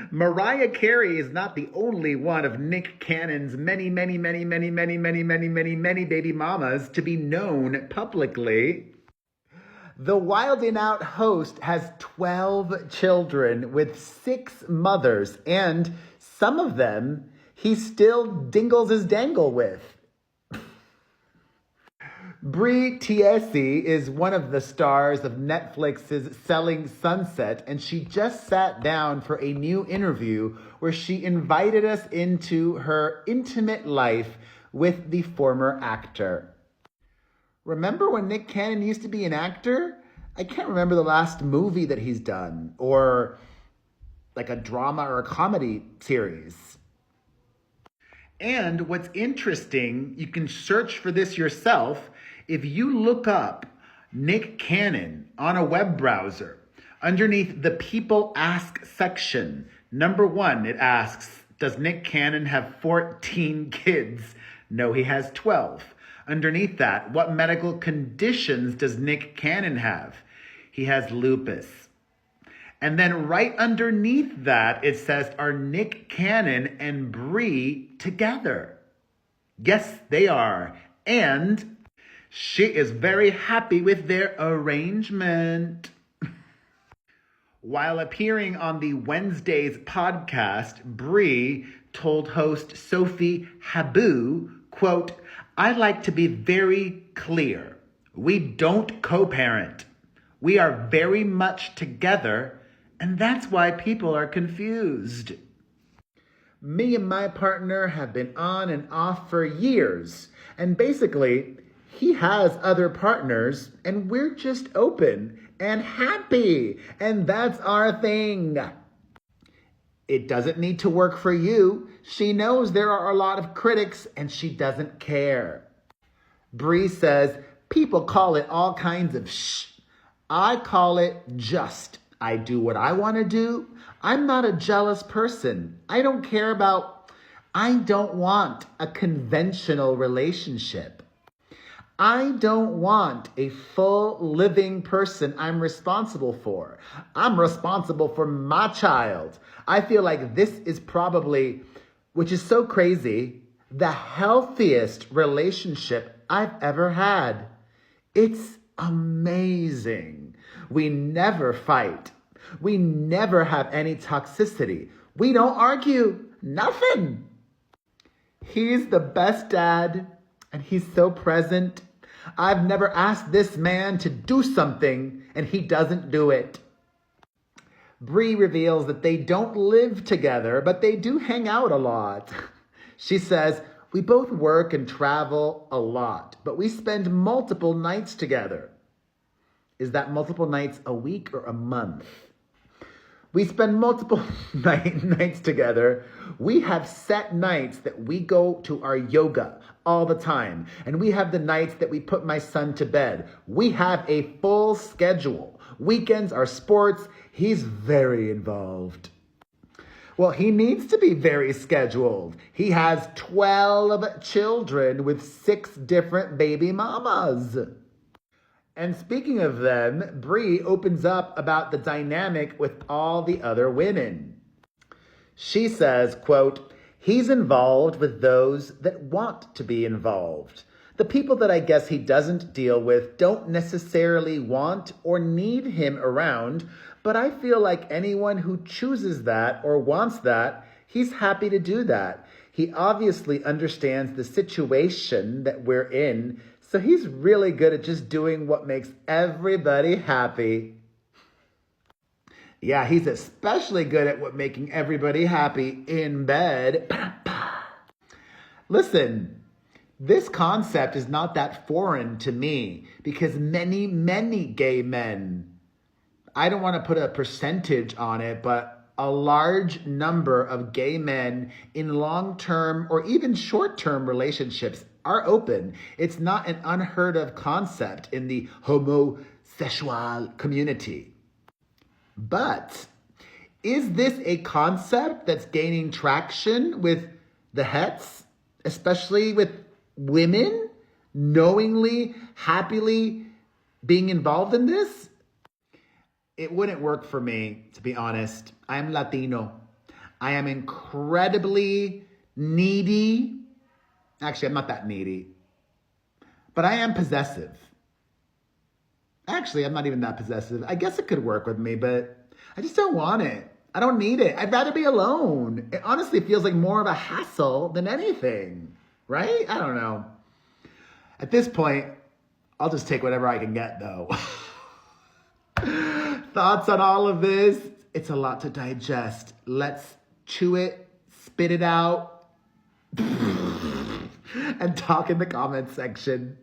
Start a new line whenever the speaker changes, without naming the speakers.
Mariah Carey is not the only one of Nick Cannon's many baby mamas to be known publicly. The Wildin' Out host has 12 children with 6 mothers, and some of them he still dingles his dangle with. Bre Tiesi is one of the stars of Netflix's Selling Sunset, and she just sat down for a new interview where she invited us into her intimate life with the former actor. Remember when Nick Cannon used to be an actor? I can't remember the last movie that he's done, or like a drama or a comedy series. And what's interesting, you can search for this yourself. If you look up Nick Cannon on a web browser, underneath the People Ask section, number 1, it asks, does Nick Cannon have 14 kids? No, he has 12. Underneath that, what medical conditions does Nick Cannon have? He has lupus. And then right underneath that, it says, are Nick Cannon and Bre together? Yes, they are. And she is very happy with their arrangement. While appearing on the Wednesday's podcast, Bre told host Sophie Habu, quote, I like to be very clear. We don't co-parent. We are very much together, and that's why people are confused. Me and my partner have been on and off for years, and basically, he has other partners, and we're just open and happy, and that's our thing. It doesn't need to work for you. She knows there are a lot of critics, and she doesn't care. Bre says, people call it all kinds of shh. I call it just. I do what I want to do. I'm not a jealous person. I don't want a conventional relationship. I don't want a full living person I'm responsible for. I'm responsible for my child. I feel like this is probably, which is so crazy, the healthiest relationship I've ever had. It's amazing. We never fight. We never have any toxicity. We don't argue. Nothing. He's the best dad, and he's so present. I've never asked this man to do something, and he doesn't do it. Bre reveals that they don't live together, but they do hang out a lot. She says, we both work and travel a lot, but we spend multiple nights together. Is that multiple nights a week or a month? We spend multiple nights together. We have set nights that we go to our yoga all the time. And we have the nights that we put my son to bed. We have a full schedule. Weekends are sports. He's very involved. Well, he needs to be very scheduled. He has 12 children with 6 different baby mamas. And speaking of them, Bre opens up about the dynamic with all the other women. She says, quote, he's involved with those that want to be involved. The people that I guess he doesn't deal with don't necessarily want or need him around, but I feel like anyone who chooses that or wants that, he's happy to do that. He obviously understands the situation that we're in, so he's really good at just doing what makes everybody happy. Yeah, he's especially good at what making everybody happy in bed. Listen, this concept is not that foreign to me because many gay men, I don't want to put a percentage on it, but a large number of gay men in long-term or even short-term relationships are open. It's not an unheard of concept in the homosexual community. But is this a concept that's gaining traction with the hets, especially with women knowingly, happily being involved in this? It wouldn't work for me, to be honest. I'm Latino. I am incredibly needy. Actually, I'm not that needy. But I am possessive. Actually, I'm not even that possessive. I guess it could work with me, but I just don't want it. I don't need it. I'd rather be alone. It honestly feels like more of a hassle than anything, right? I don't know. At this point, I'll just take whatever I can get, though. Thoughts on all of this? It's a lot to digest. Let's chew it, spit it out, and talk in the comment section.